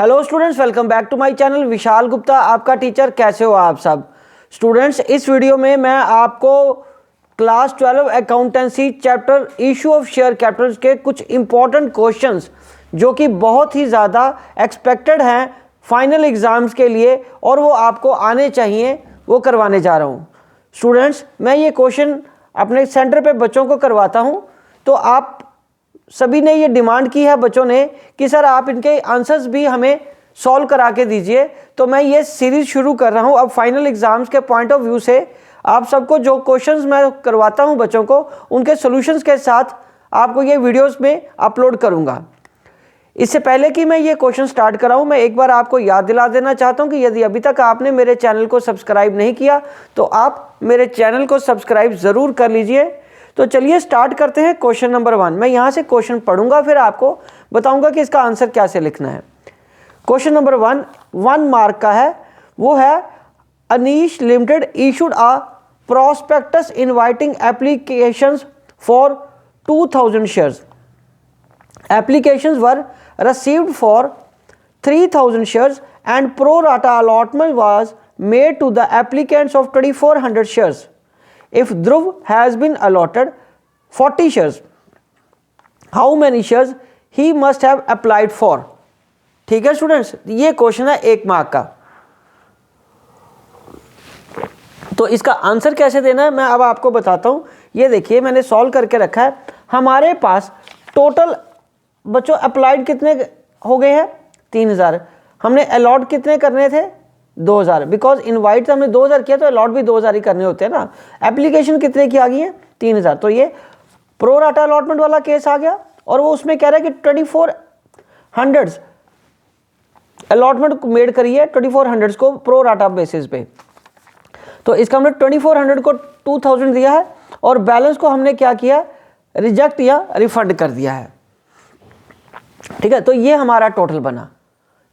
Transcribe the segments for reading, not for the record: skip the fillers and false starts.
Hello students, welcome back to my channel. Vishal Gupta आपका teacher. कैसे हो आप सब स्टूडेंट्स? इस वीडियो में मैं आपको class 12 accountancy chapter issue of share capital के कुछ इंपॉर्टेंट क्वेश्चंस जो कि बहुत ही ज़्यादा एक्सपेक्टेड हैं फाइनल एग्ज़ाम्स के लिए और वो आपको आने चाहिए, वो करवाने जा रहा हूँ। स्टूडेंट्स, मैं ये क्वेश्चन अपने सेंटर पे बच्चों को करवाता हूँ, तो आप सभी ने ये डिमांड की है बच्चों ने कि सर आप इनके आंसर्स भी हमें सॉल्व करा के दीजिए। तो मैं ये सीरीज़ शुरू कर रहा हूँ अब फाइनल एग्ज़ाम्स के पॉइंट ऑफ व्यू से। आप सबको जो क्वेश्चंस मैं करवाता हूँ बच्चों को, उनके सॉल्यूशंस के साथ आपको ये वीडियोस में अपलोड करूँगा। इससे पहले कि मैं ये क्वेश्चन स्टार्ट कराऊँ, मैं एक बार आपको याद दिला देना चाहता हूँ कि यदि अभी तक आपने मेरे चैनल को सब्सक्राइब नहीं किया तो आप मेरे चैनल को सब्सक्राइब ज़रूर कर लीजिए। तो चलिए स्टार्ट करते हैं क्वेश्चन नंबर 1। मैं यहाँ से क्वेश्चन पढ़ूंगा, फिर आपको बताऊंगा कि इसका आंसर कैसे लिखना है। क्वेश्चन नंबर 1 मार्क का है, वो है Anish limited issued a prospectus inviting applications for 2000 shares. Applications were received for 3000 shares and pro rata allotment was made to the applicants of 2400 shares. If Dhruv has been allotted 40 shares, how many shares he must have applied for? ठीक है students, ये question है 1 mark का। तो इसका answer कैसे देना है मैं अब आपको बताता हूँ। ये देखिए मैंने सॉल्व करके रखा है। हमारे पास टोटल बच्चों अप्लाइड कितने हो गए हैं? 3000। हमने अलॉट कितने करने थे? 2000। बिकॉज इनवाइट हमने 2000 किया तो अलॉट भी 2000 ही करने होते हैं ना। एप्लीकेशन कितने की आ गई है? 3000। तो ये प्रो राटा अलॉटमेंट वाला केस आ गया और वो उसमें कह रहा है कि 2400 अलॉटमेंट मेड करी है 2400 को प्रो राटा बेसिस पे। तो इसका हमने 2400 को 2000 दिया है और बैलेंस को हमने क्या किया? रिजेक्ट या रिफंड कर दिया है। ठीक है, तो ये हमारा टोटल बना।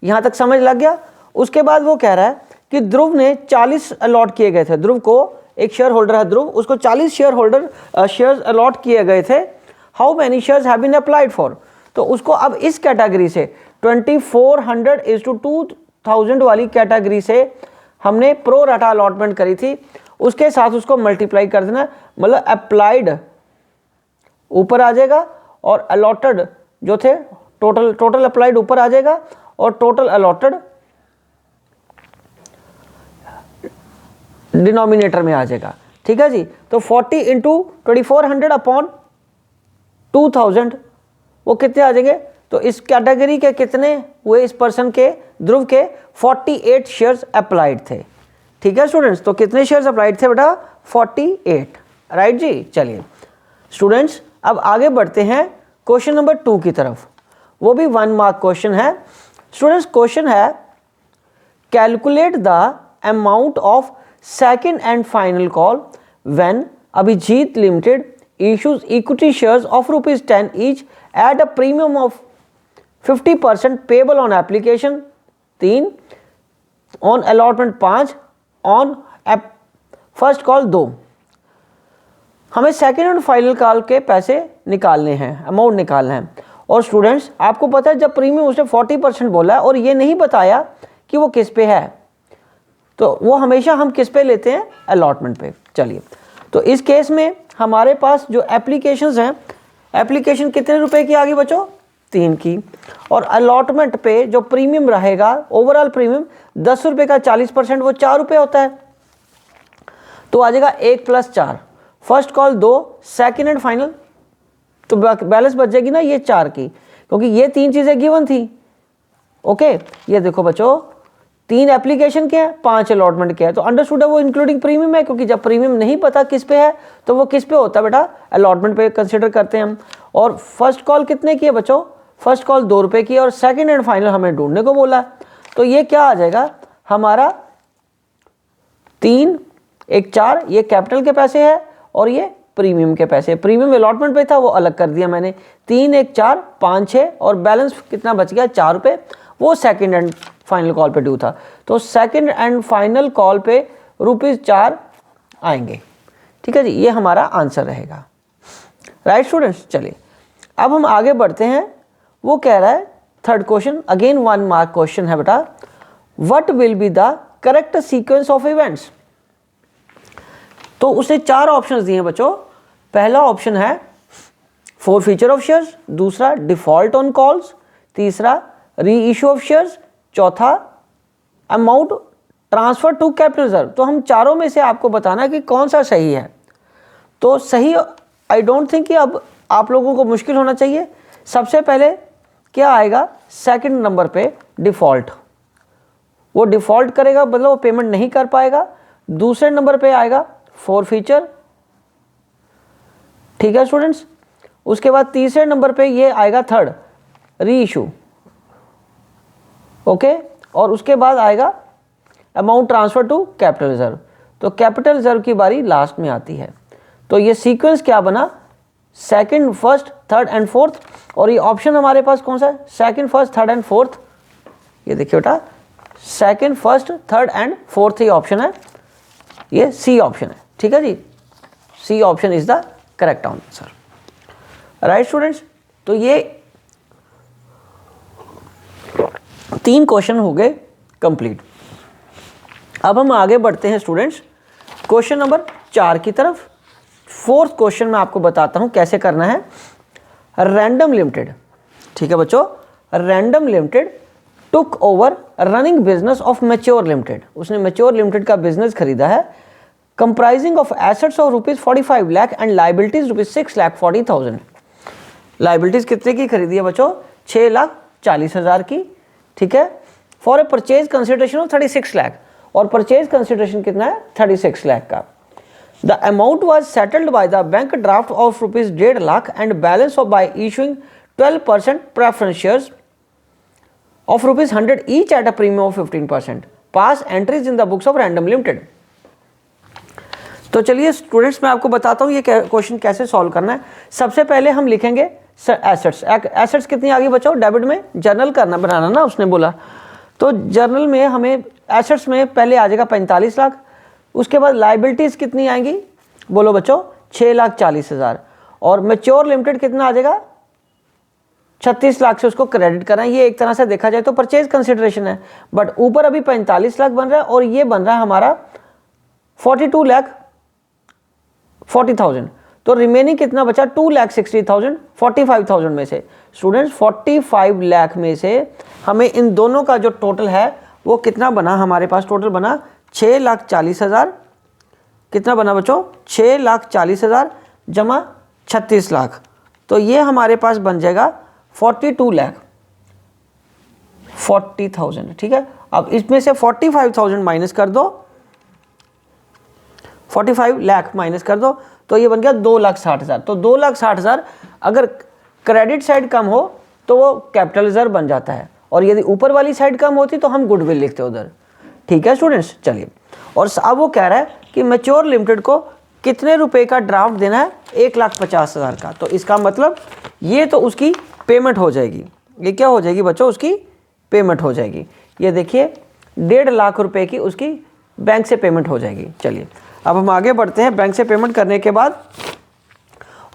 यहां तक समझ लग गया? उसके बाद वो कह रहा है कि ध्रुव ने 40 अलॉट किए गए थे। ध्रुव को एक शेयर होल्डर है ध्रुव, उसको 40 शेयर्स अलॉट किए गए थे। How many shares have been applied for? तो उसको अब इस कैटेगरी से 2400 वाली कैटेगरी से हमने प्रो राटा अलॉटमेंट करी थी, उसके साथ उसको मल्टीप्लाई कर देना। मतलब अप्लाइड ऊपर आ जाएगा और अलॉटेड जो थे टोटल अप्लाइड ऊपर आ जाएगा और टोटल अलॉटेड डिनोमिनेटर में आ जाएगा। ठीक है जी। तो 40 इंटू 2400 अपॉन 2000 वो कितने आ जाएंगे? तो इस कैटेगरी के कितने हुए? इस पर्सन के, ध्रुव के 48 शेयर्स अप्लाइड थे। ठीक है स्टूडेंट्स, तो कितने शेयर्स अप्लाइड थे बेटा? 48। राइट जी। चलिए स्टूडेंट्स अब आगे बढ़ते हैं क्वेश्चन नंबर 2 की तरफ। वो भी 1 मार्क क्वेश्चन है। स्टूडेंट्स क्वेश्चन है calculate the amount of second and final call when Abhijit limited issues equity shares of ₹10 each at a premium of 50% payable on application 3, on allotment 5, on first call 2। हमें second and final call के पैसे निकालने हैं, amount निकालना है। और students आपको पता है जब प्रीमियम उसने 40% बोला है और ये नहीं बताया कि वो किस पे है, तो वो हमेशा हम किस पे लेते हैं? अलॉटमेंट पे। चलिए, तो इस केस में हमारे पास जो एप्लीकेशंस हैं, एप्लीकेशन कितने रुपए की आ गई बच्चों? 3 की। और अलॉटमेंट पे जो प्रीमियम रहेगा, ओवरऑल प्रीमियम 10 रुपये का 40% वो 4 रुपये होता है। तो आ जाएगा 1 + 4। First call 2, second and final, तो बैलेंस बच जाएगी ना ये 4 की, क्योंकि ये 3 चीज़ें गिवन थी। ओके, ये देखो बच्चों 3 एप्लीकेशन के हैं, 5 अलॉटमेंट के हैं, तो अंडरस्टूड है वो इंक्लूडिंग प्रीमियम है, क्योंकि जब प्रीमियम नहीं पता किस पे है तो वो किस पे होता है बेटा? अलॉटमेंट पे कंसिडर करते हैं हम। और फर्स्ट कॉल कितने की है बच्चों? फर्स्ट कॉल 2 रुपये की और सेकेंड एंड फाइनल हमें ढूंढने को बोला। तो ये क्या आ जाएगा हमारा? 3, 1, 4 ये कैपिटल के पैसे है और ये प्रीमियम के पैसे। प्रीमियम अलॉटमेंट पे था वो अलग कर दिया मैंने। 3, 1, 4, 5, 6 और बैलेंस कितना बच गया? 4 रुपये। वो सेकंड एंड फाइनल कॉल पे ड्यू था, तो सेकंड एंड फाइनल कॉल पे ₹4 आएंगे। ठीक है जी, ये हमारा आंसर रहेगा। राइट स्टूडेंट्स, चलिए अब हम आगे बढ़ते हैं। वो कह रहा है third question again 1 mark question है बेटा, what will be the correct sequence of events. तो उसने 4 ऑप्शंस दिए हैं बच्चों। पहला ऑप्शन है फॉरफीचर ऑफ शेयर्स, दूसरा डिफॉल्ट ऑन कॉल्स, तीसरा री इशू ऑफ शेयर्स, चौथा amount transfer to capital reserve. तो हम चारों में से आपको बताना कि कौन सा सही है। तो सही आई डोंट थिंक कि अब आप लोगों को मुश्किल होना चाहिए। सबसे पहले क्या आएगा, सेकंड नंबर पे डिफ़ॉल्ट, वो डिफ़ॉल्ट करेगा मतलब वो पेमेंट नहीं कर पाएगा। दूसरे नंबर पे आएगा फॉरफीचर, ठीक है स्टूडेंट्स। उसके बाद तीसरे नंबर पे ये आएगा थर्ड री इशू, ओके। और उसके बाद आएगा amount transfer to capital reserve. तो कैपिटल रिजर्व की बारी लास्ट में आती है। तो ये सीक्वेंस क्या बना, second, first, third and fourth. और ये ऑप्शन हमारे पास कौन सा है, second, first, third and fourth. ये देखिए बेटा, second, first, third and fourth ही ऑप्शन है, ये सी ऑप्शन है, ठीक है जी। C option is the correct answer, right students. तो ये 3 क्वेश्चन हो गए कंप्लीट। अब हम आगे बढ़ते हैं स्टूडेंट्स क्वेश्चन नंबर 4 की तरफ। फोर्थ क्वेश्चन मैं आपको बताता हूं कैसे करना है। रैंडम लिमिटेड, ठीक है बच्चों, random limited took over running business of mature limited. उसने मैच्योर लिमिटेड का बिजनेस खरीदा है, comprising of assets of ₹45 lakh and liabilities ₹6,40,000। Liabilities कितने की खरीदी है बच्चों, 6,40,000 की, ठीक है, for a purchase consideration of 36 lakh. और परचेज कंसिडरेशन कितना है, 36 लाख का। The amount was settled by the bank draft of ₹1.5 lakh and balance of bye issuing 12% preference shares of ₹100 each at a premium of 15%. Pass entries in the books of random limited. तो चलिए students मैं आपको बताता हूँ ये question कैसे solve करना है। सबसे पहले हम लिखेंगे एसेट्स। एसेट्स कितनी आ गई बच्चों, डेबिट में जर्नल करना बनाना ना उसने बोला। तो जर्नल में हमें एसेट्स में पहले आ जाएगा 45 लाख। उसके बाद लाइबिलिटीज़ कितनी आएंगी, बोलो बच्चों, 6,40,000। और मैच्योर लिमिटेड कितना आ जाएगा, 36 लाख से उसको क्रेडिट करना है। ये एक तरह से देखा जाए तो परचेज कंसिडरेशन है, बट ऊपर अभी 45 लाख बन रहा है और ये बन रहा है हमारा 42,40,000। तो रिमेनिंग कितना बचा, 2,60,000 45,000 में से। स्टूडेंट्स 45 लाख में से हमें इन दोनों का जो टोटल है वो कितना बना, हमारे पास टोटल बना 6,40,000। कितना बना बच्चों, 6,40,000 जमा 36 लाख। तो ये हमारे पास बन जाएगा 42,40,000, ठीक है। अब इसमें से 45,000 माइनस कर दो, 45 लाख माइनस कर दो, तो ये बन गया 2,60,000। तो 2,60,000 अगर क्रेडिट साइड कम हो तो वो कैपिटल रिजर्व बन जाता है, और यदि ऊपर वाली साइड कम होती तो हम गुडविल लिखते उधर, ठीक है स्टूडेंट्स। चलिए, और अब वो कह रहा है कि मैच्योर लिमिटेड को कितने रुपए का ड्राफ्ट देना है, 1,50,000 का। तो इसका मतलब ये तो उसकी पेमेंट हो जाएगी। ये क्या हो जाएगी बच्चों, उसकी पेमेंट हो जाएगी। ये देखिए 1.5 लाख रुपए की उसकी बैंक से पेमेंट हो जाएगी। चलिए अब हम आगे बढ़ते हैं। बैंक से पेमेंट करने के बाद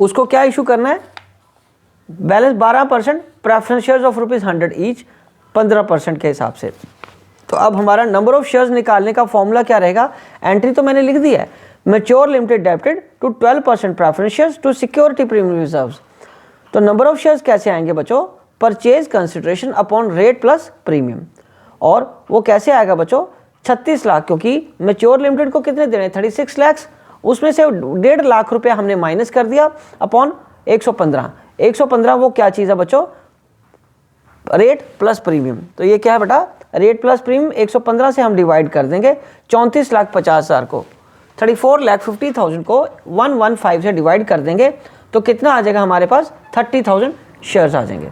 उसको क्या इशू करना है, balance 12% preference shares of ₹100 each, 15% के हिसाब से। तो अब हमारा नंबर ऑफ शेयर्स निकालने का फॉर्मूला क्या रहेगा, एंट्री तो मैंने लिख दी है, mature limited debited to 12% preference shares to security premium reserves. तो नंबर ऑफ शेयर्स कैसे आएंगे बच्चों, purchase consideration upon rate plus premium. और वो कैसे आएगा बच्चों, 36 लाख, क्योंकि मैच्योर लिमिटेड को कितने देने, 36 लाख, उसमें से 1.5 लाख रुपया हमने माइनस कर दिया अपॉन 115। 115 वो क्या चीज़ है बच्चों, रेट प्लस प्रीमियम। तो ये क्या है बेटा, रेट प्लस प्रीमियम। 115 से हम डिवाइड कर देंगे 34,50,000 को, 34,50,000 को 115 से डिवाइड कर देंगे तो कितना आ जाएगा हमारे पास, 30,000 शेयर्स आ जाएंगे।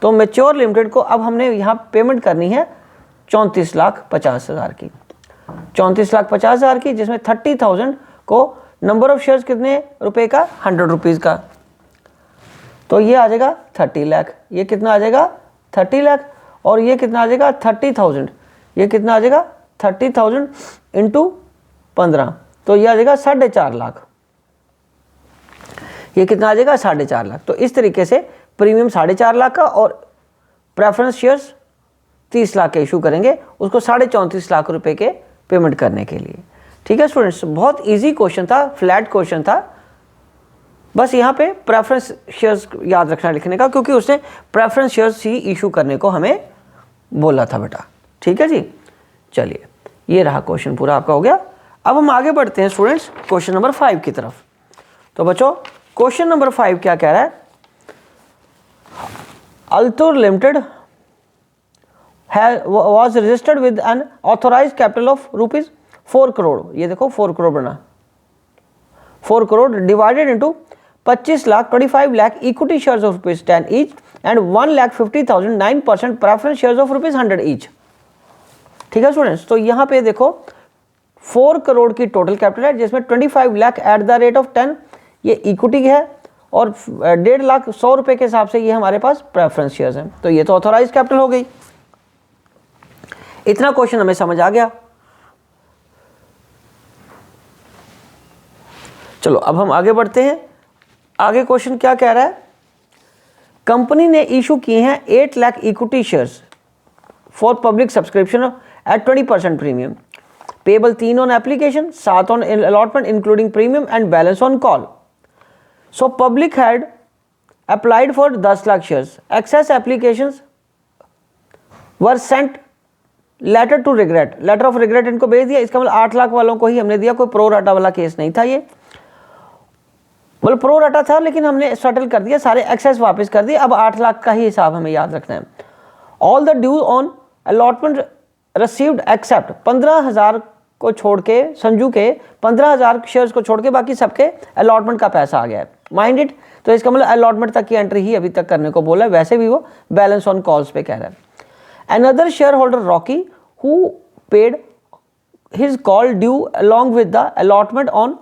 तो मैच्योर लिमिटेड को अब हमने यहाँ पेमेंट करनी है 34,50,000 की, 34,50,000 की, जिसमें 30,000 को नंबर ऑफ शेयर्स कितने रुपए का, 100 रुपीज़ का। तो ये आ जाएगा 30 लाख, ये कितना आ जाएगा 30 लाख, और ये कितना आ जाएगा 30,000, ये कितना आ जाएगा 30,000 इंटू 15, तो ये आ जाएगा 4.5 लाख। ये कितना आ जाएगा 4.5 लाख। तो इस तरीके से प्रीमियम 4.5 लाख का और प्रेफरेंस शेयर्स 30 लाख के इशू करेंगे उसको 34.5 लाख रुपए के पेमेंट करने के लिए। ठीक है स्टूडेंट्स, बहुत इजी क्वेश्चन था, फ्लैट क्वेश्चन था। बस यहाँ पे प्रेफरेंस शेयर्स याद रखना लिखने का, क्योंकि उसने प्रेफरेंस शेयर्स ही इशू करने को हमें बोला था बेटा। ठीक है जी, चलिए ये रहा क्वेश्चन पूरा आपका हो गया। अब हम आगे बढ़ते हैं स्टूडेंट्स क्वेश्चन नंबर 5 की तरफ। तो बच्चों क्वेश्चन नंबर 5 क्या कह रहा है, Altur limited was registered with an authorized capital of rupees 4 crore. ये देखो 4 करोड़ बना, 4 crore divided into 25 lakh 25 lakh equity shares of rupees 10 each and 1,50,000 9% preference shares of rupees 100 each. ठीक है स्टूडेंट्स, तो यहाँ पे देखो 4 करोड़ की टोटल कैपिटल है, जिसमें 25 lakh at the rate of 10 ये इक्विटी है और 1.5 लाख 100 रुपए के हिसाब से ये हमारे पास प्रेफरेंस शेयर्स हैं। तो ये तो ऑथोराइज कैपिटल हो गई। इतना क्वेश्चन हमें समझ आ गया। चलो अब हम आगे बढ़ते हैं। आगे क्वेश्चन क्या कह रहा है, कंपनी ने इशू किए हैं 8 lakh equity shares for public subscription at 20% premium, payable 3 on application, 7 on allotment including premium and balance on call. So public had applied for 10 lakh shares, excess applications were sent letter to regret, letter of regret इनको भेज दिया। इसका मतलब 8 लाख वालों को ही हमने दिया, कोई प्रो राटा वाला केस नहीं था ये, मतलब प्रो राटा था लेकिन हमने सेटल कर दिया, सारे एक्सेस वापस कर दिए। अब 8 लाख का ही हिसाब हमें याद रखना है। All the due on allotment received accept 15,000 को छोड़ के, संजू के 15,000 शेयर्स को छोड़ के बाकी सबके अलॉटमेंट का पैसा आ गया है। माइंड इट, तो इसका मतलब अलॉटमेंट तक की एंट्री ही अभी तक करने को बोला है, वैसे भी वो बैलेंस ऑन कॉल्स पे कह रहा है। Another shareholder Rocky who paid his call due along with the allotment on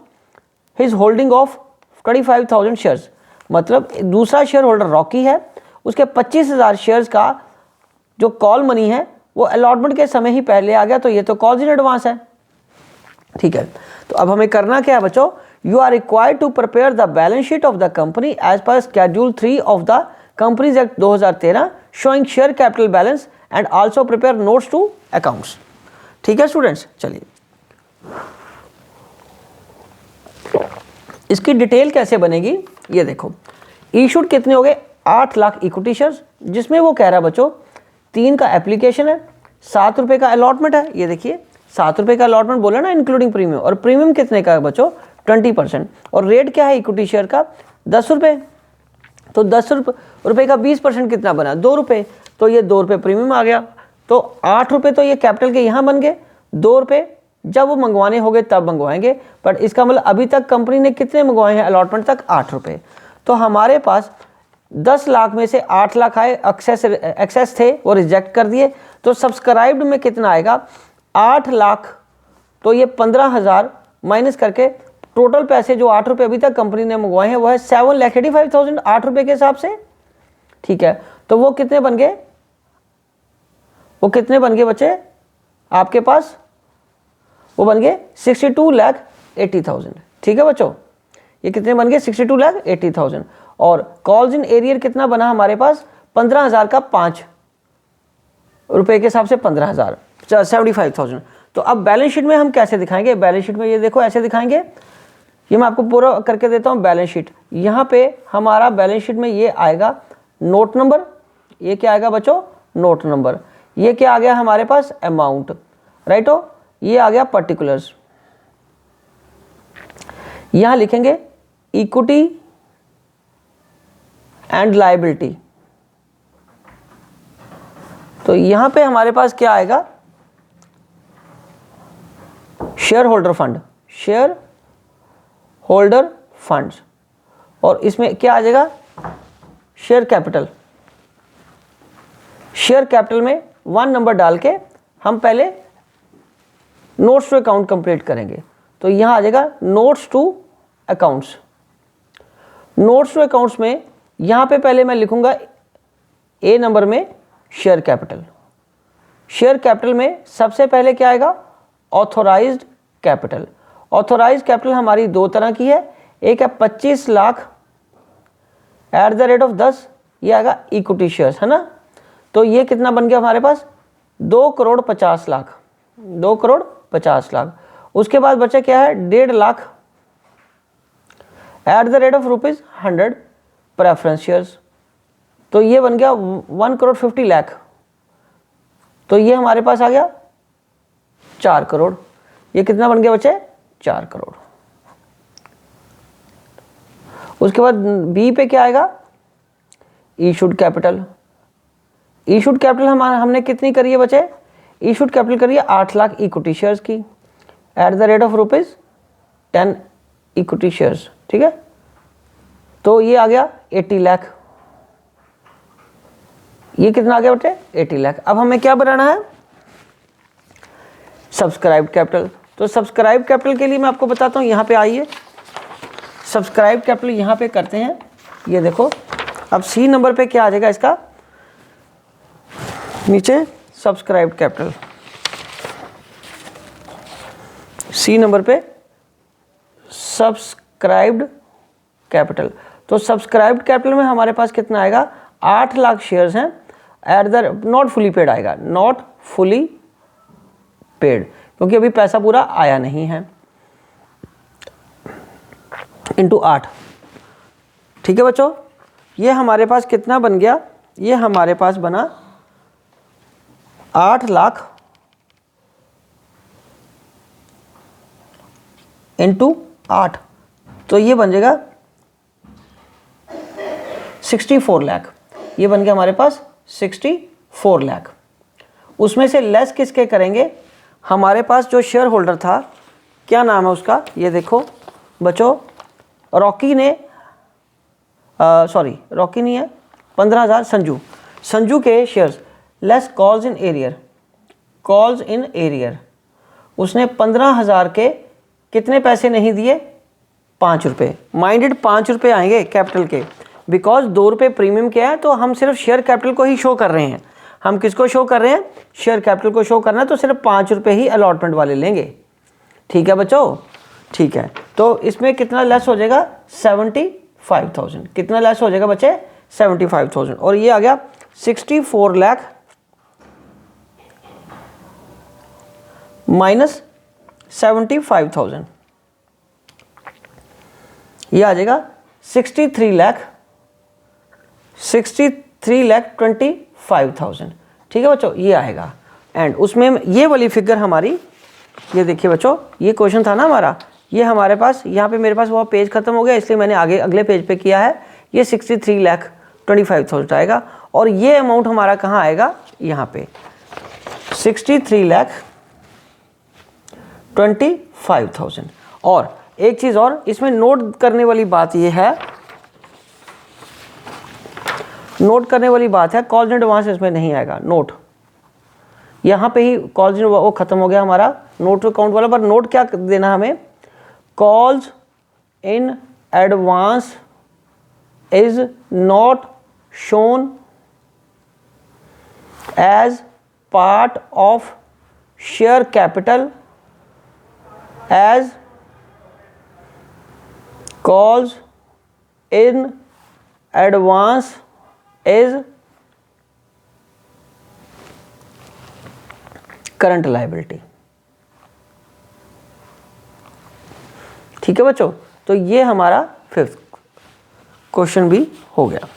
his holding of 25,000 shares, मतलब दूसरा शेयर होल्डर रॉकी है, उसके 25,000 शेयर्स का जो कॉल मनी है वो अलॉटमेंट के समय ही पहले आ गया, तो ये तो कॉल्स इन एडवांस है। ठीक है, तो अब हमें करना क्या है बच्चों, you are required to prepare the balance sheet of the company as per schedule 3 of the companies act 2013 showing share capital balance and also prepare notes to accounts. ठीक है स्टूडेंट्स, चलिए इसकी डिटेल कैसे बनेगी ये देखो। इशूड कितने हो गए, 8 लाख इक्विटी शेयर्स, जिसमें वो कह रहा है बच्चों 3 का एप्लीकेशन है, 7 रुपए का अलॉटमेंट है। ये देखिए 7 रुपए का अलॉटमेंट बोला ना इंक्लूडिंग प्रीमियम, और प्रीमियम कितने का है बच्चों 20%, और रेट क्या है इक्विटी शेयर का 10 रुपये, तो 10 रुपये का 20% कितना बना 2 रुपये, तो ये 2 रुपये प्रीमियम आ गया। तो 8 रुपये तो ये कैपिटल के यहाँ बन गए, 2 रुपये जब वो मंगवाने होंगे तब मंगवाएंगे, बट इसका मतलब अभी तक कंपनी ने कितने मंगवाए हैं अलॉटमेंट तक 8 रुपये। तो हमारे पास 10 लाख में से 8 लाख आए, एक्सेस थे वो रिजेक्ट कर दिए, तो सब्सक्राइब्ड में कितना आएगा 8 लाख, तो ये 15,000 माइनस करके टोटल पैसे जो 8 रुपये अभी तक कंपनी ने मंगवाए हैं वो है 7,85,000 8 रुपये के हिसाब से। ठीक है, तो वो कितने बन गए, वो कितने बन गए बच्चे आपके पास, वो बन गए 62,80,000। ठीक है बच्चों, ये कितने बन गए 62,80,000, और कॉल्स इन एरियर कितना बना हमारे पास 15,000 का 5 रुपए के हिसाब से 15,000 75,000। तो अब बैलेंस शीट में हम कैसे दिखाएंगे, बैलेंस शीट में ये देखो ऐसे दिखाएंगे, ये मैं आपको पूरा करके देता हूँ बैलेंस शीट। यहाँ पे हमारा बैलेंस शीट में ये आएगा नोट नंबर, ये क्या आएगा बच्चों नोट नंबर, ये क्या आ गया हमारे पास अमाउंट, राइट हो, ये आ गया पर्टिकुलर्स। यहां लिखेंगे इक्विटी एंड लायबिलिटी, तो यहां पे हमारे पास क्या आएगा share holder fund, share holder funds, और इसमें क्या आ जाएगा शेयर कैपिटल। शेयर कैपिटल में 1 नंबर डाल के हम पहले नोट्स टू अकाउंट कंप्लीट करेंगे, तो यहां आ जाएगा notes to accounts. Notes to accounts में यहां पे पहले मैं लिखूंगा ए नंबर में शेयर कैपिटल। शेयर कैपिटल में सबसे पहले क्या आएगा ऑथोराइज्ड कैपिटल। ऑथोराइज्ड कैपिटल हमारी 2 तरह की है, एक है 25 lakh at the rate of 10, ये आएगा इक्विटी शेयर्स है ना, तो ये कितना बन गया हमारे पास 2,50,00,000, 2,50,00,000। उसके बाद बचा क्या है 1.5 lakh at the rate of ₹100 preference shares, तो ये बन गया 1,50,00,000। तो ये हमारे पास आ गया 4 करोड़। ये कितना बन गया बच्चे 4 करोड़। उसके बाद बी पे क्या आएगा इशूड कैपिटल। इशूड कैपिटल हमने कितनी करी है बच्चे, इशूड कैपिटल करी है 8 लाख इक्विटी शेयर्स की at the rate of ₹10 equity shares, ठीक है। तो ये आ गया 80 लाख। ये कितना आ गया बेटे 80 लाख। अब हमें क्या बनाना है सब्सक्राइब कैपिटल। तो सब्सक्राइब कैपिटल के लिए मैं आपको बताता हूँ, यहाँ पे आइए सब्सक्राइब कैपिटल यहाँ पे करते हैं। ये देखो अब सी नंबर पे क्या आ जाएगा इसका, नीचे सब्सक्राइब कैपिटल, सी नंबर पे सब्सक्राइब्ड कैपिटल। तो सब्सक्राइब्ड कैपिटल में हमारे पास कितना आएगा 8 लाख शेयर्स हैं at the not fully paid आएगा, नॉट फुली पेड, क्योंकि अभी पैसा पूरा आया नहीं है, इंटू 8, ठीक है बच्चों। ये हमारे पास कितना बन गया, ये हमारे पास बना 8 लाख इंटू 8, तो ये बन जाएगा 64 लाख। ये बन गया हमारे पास 64 लाख। उसमें से लेस किसके करेंगे, हमारे पास जो शेयर होल्डर था, क्या नाम है उसका, ये देखो बच्चों, रॉकी ने सॉरी रॉकी नहीं है, 15,000 संजू के shares less calls in arrear, उसने 15,000 के कितने पैसे नहीं दिए 5 रुपये। माइंडेड 5 रुपये आएंगे कैपिटल के, बिकॉज 2 रुपये प्रीमियम क्या है, तो हम सिर्फ शेयर कैपिटल को ही शो कर रहे हैं। हम किसको शो कर रहे हैं, शेयर कैपिटल को शो करना है, तो सिर्फ 5 रुपये ही अलॉटमेंट वाले लेंगे, ठीक है बच्चों, ठीक है। तो इसमें कितना लेस हो जाएगा 75,000, कितना लेस हो जाएगा बच्चे 75,000, और ये आ गया 64 लाख माइनस 75,000, ये आ जाएगा 63,25,000, ठीक है बच्चों, ये आएगा। एंड उसमें ये वाली फिगर हमारी, ये देखिए बच्चों, ये क्वेश्चन था ना हमारा, ये हमारे पास यहाँ पे मेरे पास वो पेज खत्म हो गया, इसलिए मैंने आगे अगले पेज पे किया है। ये 63,25,000 आएगा, और ये अमाउंट हमारा कहाँ आएगा, यहाँ पे 63,25,000। और एक चीज़ और इसमें नोट करने वाली बात ये है, नोट करने वाली बात है, कॉल्स एंड एडवांस इसमें नहीं आएगा नोट, यहाँ पे ही कॉल्स वो खत्म हो गया हमारा नोट अकाउंट वाला। पर नोट क्या देना हमें, calls in advance is not shown as part of share capital as calls in advance is current liability, ठीक है बच्चों। तो ये हमारा 5th क्वेश्चन भी हो गया।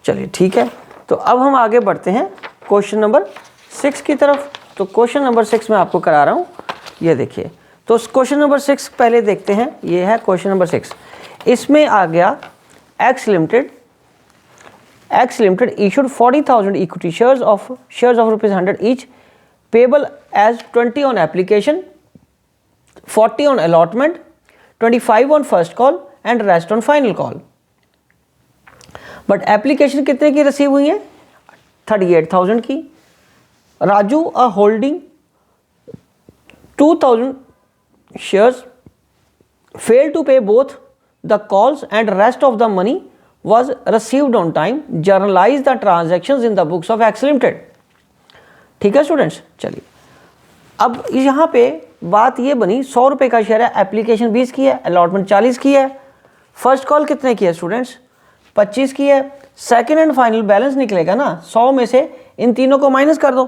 चलिए ठीक है, तो अब हम आगे बढ़ते हैं क्वेश्चन नंबर 6 की तरफ। तो क्वेश्चन नंबर 6 मैं आपको करा रहा हूँ, ये देखिए। तो क्वेश्चन नंबर 6 पहले देखते हैं, ये है क्वेश्चन नंबर 6। इसमें आ गया x limited issued 40,000 equity shares of ₹100 each, payable as 20 on application, 40 on allotment, 25 on first call and rest on final call. But application कितने की रिसीव हुई है 38,000 की। Raju a holding 2,000 shares failed to pay both the calls and rest of the money was received on time, journalize the transactions in the books of X Limited। ठीक है students, चलिए अब यहाँ पे बात ये बनी 100 रुपये का शेयर है, एप्लीकेशन 20 की है, अलॉटमेंट 40 की है, फर्स्ट कॉल कितने की है स्टूडेंट्स 25 की है। सेकंड एंड फाइनल बैलेंस निकलेगा ना, 100 में से इन तीनों को माइनस कर दो,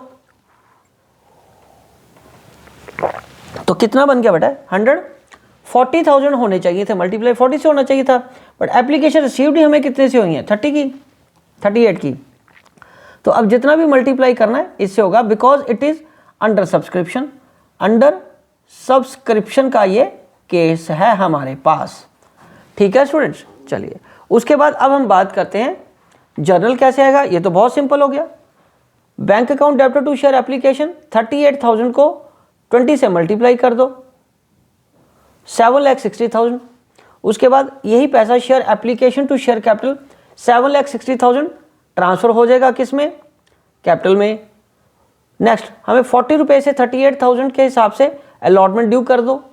तो कितना बन गया बेटा 140,000 होने चाहिए थे, मल्टीप्लाई 40 से होना चाहिए था, बट एप्लीकेशन रिसीव्ड ही हमें कितने से हुई है 38 की। तो अब जितना भी मल्टीप्लाई करना है इससे होगा, because it is under subscription. Under subscription का ये केस है हमारे पास, ठीक है स्टूडेंट्स। चलिए उसके बाद अब हम बात करते हैं जर्नल कैसे आएगा। ये तो बहुत सिंपल हो गया, bank account debtor to share application 38,000 को 20 से मल्टीप्लाई कर दो, 7,60,000। उसके बाद यही पैसा share application to share capital 7,60,000 transfer हो जाएगा किस में, कैपिटल में। नेक्स्ट हमें 40 रुपये से 38,000 के हिसाब से अलॉटमेंट ड्यू कर दो,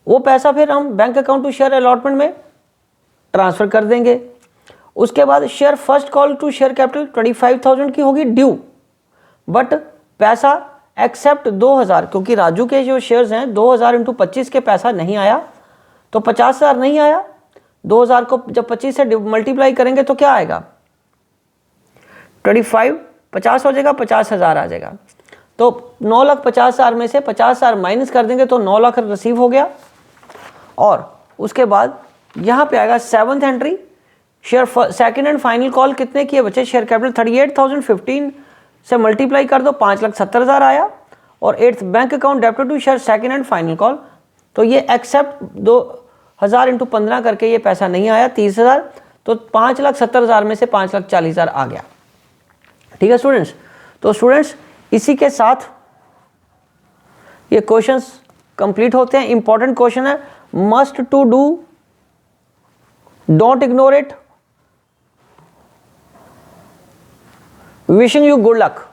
वो पैसा फिर हम bank account to share allotment में ट्रांसफर कर देंगे। उसके बाद share first call to share capital 25,000 की होगी ड्यू, बट पैसा एक्सेप्ट 2,000, क्योंकि राजू के जो शेयर्स हैं 2,000 इंटू 25 के पैसा नहीं आया, तो 50,000 नहीं आया। 2,000 को जब 25 से मल्टीप्लाई करेंगे तो क्या आएगा 25 50 हो जाएगा, 50,000 आ जाएगा। तो 9,50,000 में से 50,000 माइनस कर देंगे तो 9 लाख रिसीव हो गया। और उसके बाद यहाँ पे आएगा 7th entry, share second and final call कितने किए बच्चे, शेयर कैपिटल 38,015 से मल्टीप्लाई कर दो 5,70,000 आया। और 8th bank account debtor to share second and final call, तो ये एक्सेप्ट 2,000 इंटू 15 करके ये पैसा नहीं आया 30,000, तो 5,70,000 में से 5,40,000 आ गया, ठीक है स्टूडेंट्स। तो स्टूडेंट्स इसी के साथ ये क्वेश्चंस कंप्लीट होते हैं। इंपॉर्टेंट क्वेश्चन है, must to do, don't ignore it. Wishing you good luck.